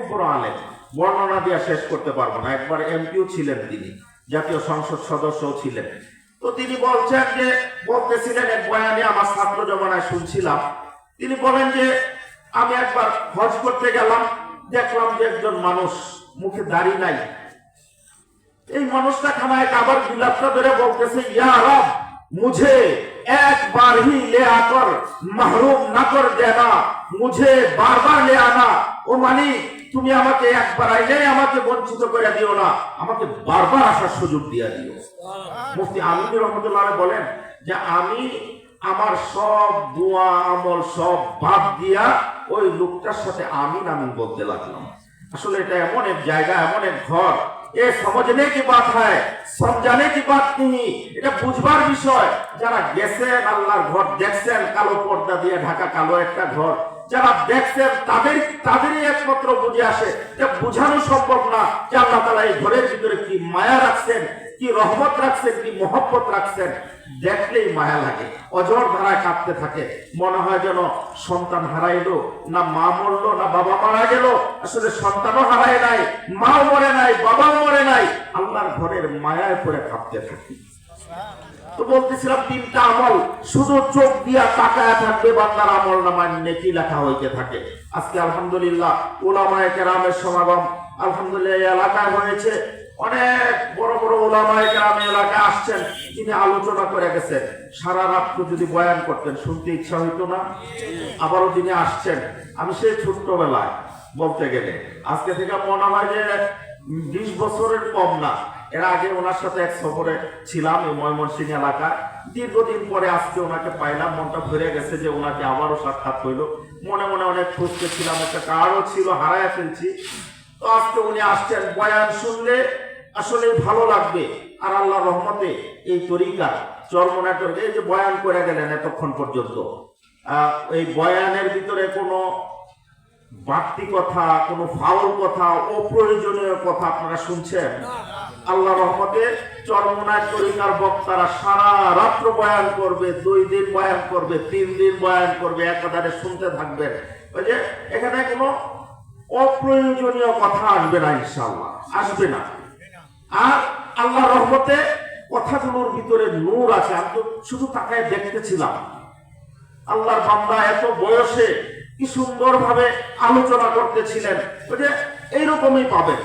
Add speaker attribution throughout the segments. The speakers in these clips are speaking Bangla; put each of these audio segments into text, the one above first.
Speaker 1: বড় আলেম, বর্ণনা দিয়ে শেষ করতে পারবো না। একবার এমপিও ছিলেন তিনি, জাতীয় সংসদ সদস্যও ছিলেন। তো তিনি বলছেন যে, বলতেছিলেন এক বয়ানে, আমার ছাত্র জমানায় শুনছিলাম, তিনি বলেন যে আমি একবার হজ করতে গেলাম, দেখলাম যে একজন মানুষ মুখে দাড়ি নাই। এই মানুষটা খানায় কাবার বিলাপটা ধরে বলতেছে, ইয়া রব मुझे एक बार ही ले आकर महरूम न कर देना, मुझे बार बार ले आना। ও মালিক, তুমি আমাকে একবার আইলে আমাকে বঞ্চিত করে দিও না, আমাকে বারবার আসার সুযোগ দিয়ে দিও। মুফতি আমিনী রহমতুল্লাহ বলেন যে আমি আমার সব দোয়া আমল সব বাদ দিয়া ওই লোকটার সাথে আমিন আমিন বলতে লাগলাম। আসলে এটা এমন এক জায়গা, এমন এক ঘর, এ সমঝনে কি বাত হয়, সমঝানে কি বাত নেই। এটা বুঝবার বিষয়। যারা গেছেন আল্লাহর ঘর দেখছেন, কালো পর্দা দিয়ে ঢাকা কালো একটা ঘর, যারা দেখছেন তাদেরই একমাত্র বুঝে আসে। এটা বোঝানো সম্ভব না যে আল্লাহ তাআলা এই ঘরের ভিতরে কি মায়া রাখছেন, কি রহমত রাখছেন, কি মহব্বত রাখছেন। দেখলেই মায়া লাগে, অঝর ধারায় কাঁপতে থাকে। মনে হয় যেন সন্তান হারাইলো, না মা মরলো, না বাবা মারা গেল। আসলে সন্তানও হারায় নাই, মাও মরে নাই, বাবাও মরে নাই। আল্লাহর ঘরের মায়ায় পড়ে কাঁপতে থাকি। তো বলতেছিলাম, তিনটা আমল শুধু চোখ দিয়া তাকায় থাকবে, বান্দার আমল নামায় নেকি লেখা হইতে থাকে। আজকে আলহামদুলিল্লাহ উলামায়ে কেরামের সমাগম আলহামদুলিল্লাহ এলাকায় হয়েছে। অনেক বড় বড় উলামায়ে কেরাম এলাকায় আসছেন, তিনি আলোচনা করে গেছেন। সারা রাত যদি বয়ান করতেন শুনতে ইচ্ছা হইতো না? আবারও তিনি আসছেন। আমি সেই ছোট্টবেলায় বলতে গেলে আজকে থেকে মনে হয় যে 20 বছরের কম না। এর আগে ওনার সাথে এক সফরে ছিলাম এই ময়মনসিংহ এলাকায়। দীর্ঘদিন পরে আজকে ওনাকে পাইলাম, মনটা ভরে গেছে যে ওনাকে আবারও সাক্ষাৎ হইল। মনে মনে অনেক খুঁজতে ছিলাম, একটা কার্ডও ছিল, হারায় ফেলছি। তো আজকে উনি আসছেন, বয়ান শুনলে আসলে ভালো লাগবে। আর আল্লাহর রহমতে এই তরিকা চরমনায় এই যে বয়ান করে গেলেন এতক্ষণ পর্যন্ত, এই বয়ানের ভিতরে কোনো বাড়তি কথা, কোনো ফাউল কথা, অপ্রয়োজনীয় কথা আপনারা শুনছেন? আল্লাহ রহমতে চরমনায় তরিকার বক্তারা সারা রাত্র বয়ান করবে, 2 দিন বয়ান করবে, 3 দিন বয়ান করবে, একাধারে শুনতে থাকবেন। ওই যে এখানে কোনো অপ্রয়োজনীয় কথা আসবে না, ইনশাআল্লাহ আসবে না। আর আল্লাহ রহমতে কথাগুলোর ভিতরে নূর আছে। আমি তো শুধু তাকায় দেখতেছিলাম, আল্লাহর বান্দা এত বয়সে কি সুন্দর ভাবে আলোচনা করতেছিলেন। ওই যে এইরকমই পাবেন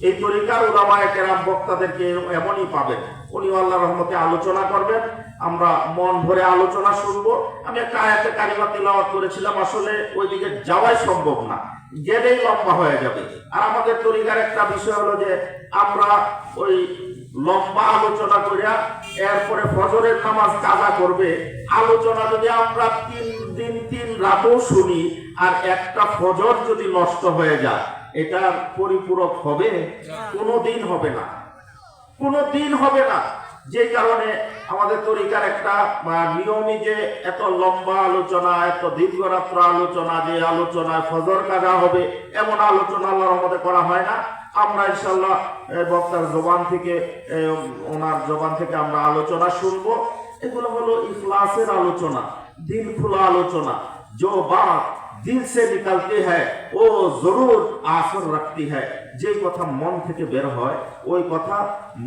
Speaker 1: এই তরিকার উলামায়ে কেরাম বক্তাদেরকে, এমনই পাবেন। উনি আল্লাহর রহমতে আলোচনা করবেন, আমরা মন ভরে আলোচনা শুনবো। আমি একটা আয়াতে কারিমা তিলাওয়াত করেছিলাম, আসলে ওইদিকে যাওয়াই সম্ভব না, গেলেই লম্বা হয়ে যাবে। আর আমাদের তরিকার একটা বিষয় হলো যে আমরা ওই লম্বা আলোচনা করিয়া এরপরে ফজরের নামাজ কাজা করবে। আলোচনা যদি আমরা 3 দিন 3 রাতও শুনি আর একটা ফজর যদি নষ্ট হয়ে যায়, এটা পরিপূরক হবে? কোনোদিন হবে না, কোনোদিন হবে না। যে কারণে আমাদের তরিকার একটা নিয়মই যে এত লম্বা আলোচনা, এত দীর্ঘ রাত্র আলোচনা, যে আলোচনায় ফজর কাজা হবে, এমন আলোচনা আল্লাহর রহমতে করা হয় না। আমরা ইনশাআল্লাহ বক্তার জবান থেকে, ওনার জবান থেকে আমরা আলোচনা শুনবো। এগুলো হলো ইখলাসের আলোচনা, দিল খোলা আলোচনা। जो बात दिल से निकलती है वो जरूर आसर रखती है। যে কথা মন থেকে বের হয় ওই কথা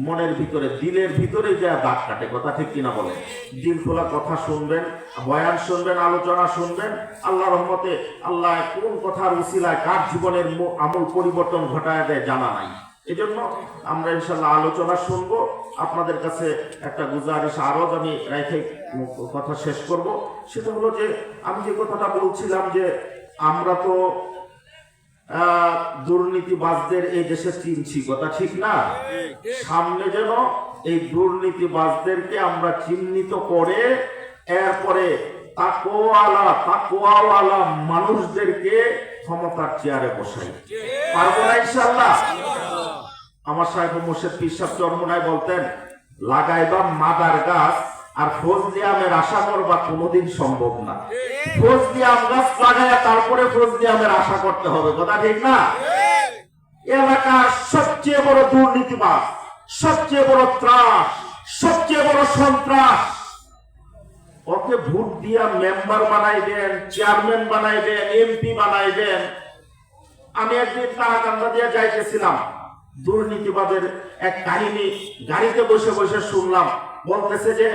Speaker 1: মনের ভিতরে, দিলের ভিতরে যা দাগ কাটে। কথা ঠিক কিনা বলেন? দিল খোলা কথা শুনবেন, বয়ান শুনবেন, আলোচনা শুনবেন। আল্লাহর রহমতে আল্লাহ কোন কথার উসিলায় কার জীবনের আমূল পরিবর্তন ঘটায় দেয় জানা নাই। এজন্য আমরা ইনশাআল্লাহ আলোচনা শুনবো। আপনাদের কাছে একটা গুজারিশ আরজ আমি রেখে কথা শেষ করব। সেটা হলো যে আমি যে কথাটা বলছিলাম যে আমরা তো দুর্নীতিবাজদের এই দেশে চিনছি, কথা ঠিক না? সামনে যেন এই দুর্নীতিবাজদেরকে আমরা চিহ্নিত করে এরপরে তাকওয়াওয়ালা মানুষদেরকে ক্ষমতার চেয়ারে বসাই। পারবো না ইনশাআল্লাহ? আমার সাহেব মুর্শিদ পীর সাহেব চরমনায় বলতেন, লাগাইবা মাদার গাছ আর ফজলি আমের আশা করবা কোনোদিন সম্ভব না। ফজলি আম গাছ লাগাইয়া তারপরে ফজলি আমের আশা করতে হবে। কথা ঠিক না? এলাকার সবচেয়ে বড় দুর্নীতিবাজ, সবচেয়ে বড় ত্রাস, সবচেয়ে বড় সন্ত্রাস, ওকে ভোট দিয়া মেম্বার বানাইবেন, চেয়ারম্যান বানাইবেন, এমপি বানাইবেন, আমি একদিন তারাকান্দা দিয়ে যাইতেছিলাম, দুর্নীতিবাদের এক কাহিনী গাড়িতে বসে বসে শুনলাম। বলতেছে যে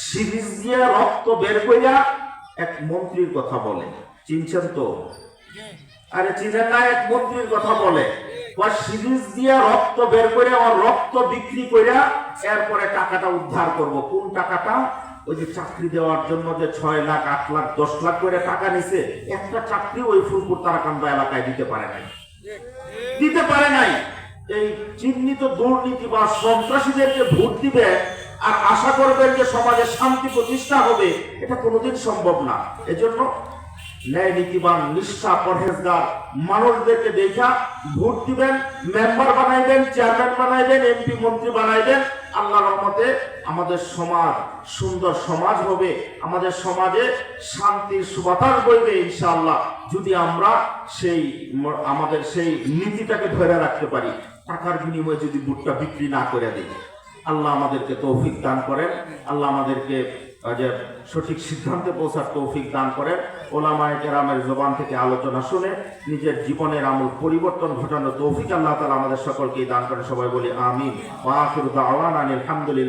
Speaker 1: সিরিজ দিয়ে রক্ত বের কইরা এক মন্ত্রীর কথা বলে। চিনছেন তো? আরে চিনেন না? এক মন্ত্রীর কথা বলে, সিরিজ দিয়ে রক্ত বের করে ওর রক্ত বিক্রি কইরা এরপরে টাকাটা উদ্ধার করব। কোন টাকাটা? ওই যে চাকরি দেওয়ার জন্য যে 6 লাখ 8 লাখ 10 লাখ করে টাকা নিছে, একটা চাকরি ওই ফুলপুর তারাকান্দা এলাকায় দিতে পারে নাই, দিতে পারে নাই। এই চিহ্নিত দুর্নীতি বা সন্ত্রাসীদেরকে ভোট দিবে আর আশা করবেন যে সমাজে শান্তি প্রতিষ্ঠা হবে, এটা কোনোদিন সম্ভব না। এজন্য ন্যায় নীতিবান নিষ্ঠা পরহেজগার মানুষদেরকে দেখা ভোট দিবেন, মেম্বার বানাইবেন, চেয়ারম্যান বানাইবেন, এমপি মন্ত্রী বানাইবেন। আল্লাহর রহমতে আমাদের সমাজ সুন্দর সমাজ হবে, আমাদের সমাজে শান্তির সুবাতাস বইবে ইনশাআল্লাহ, যদি আমরা আমাদের সেই নীতিটাকে ধরে রাখতে পারি। টাকার বিনিময়ে যদি ভোটটা বিক্রি না করে দিই। আল্লাহ আমাদেরকে তৌফিক দান করেন, আল্লাহ আমাদেরকে যে সঠিক সিদ্ধান্তে পৌঁছার তৌফিক দান করেন। ওলামায়ে কেরামের জবান থেকে আলোচনা শুনে নিজের জীবনের আমূল পরিবর্তন ঘটানোর তৌফিক আল্লাহ তাআলা আমাদের সকলকেই দান করেন। সবাই বলি আমিন। ওয়া আখিরু দাওয়ানা আলহামদুলিল্লাহ।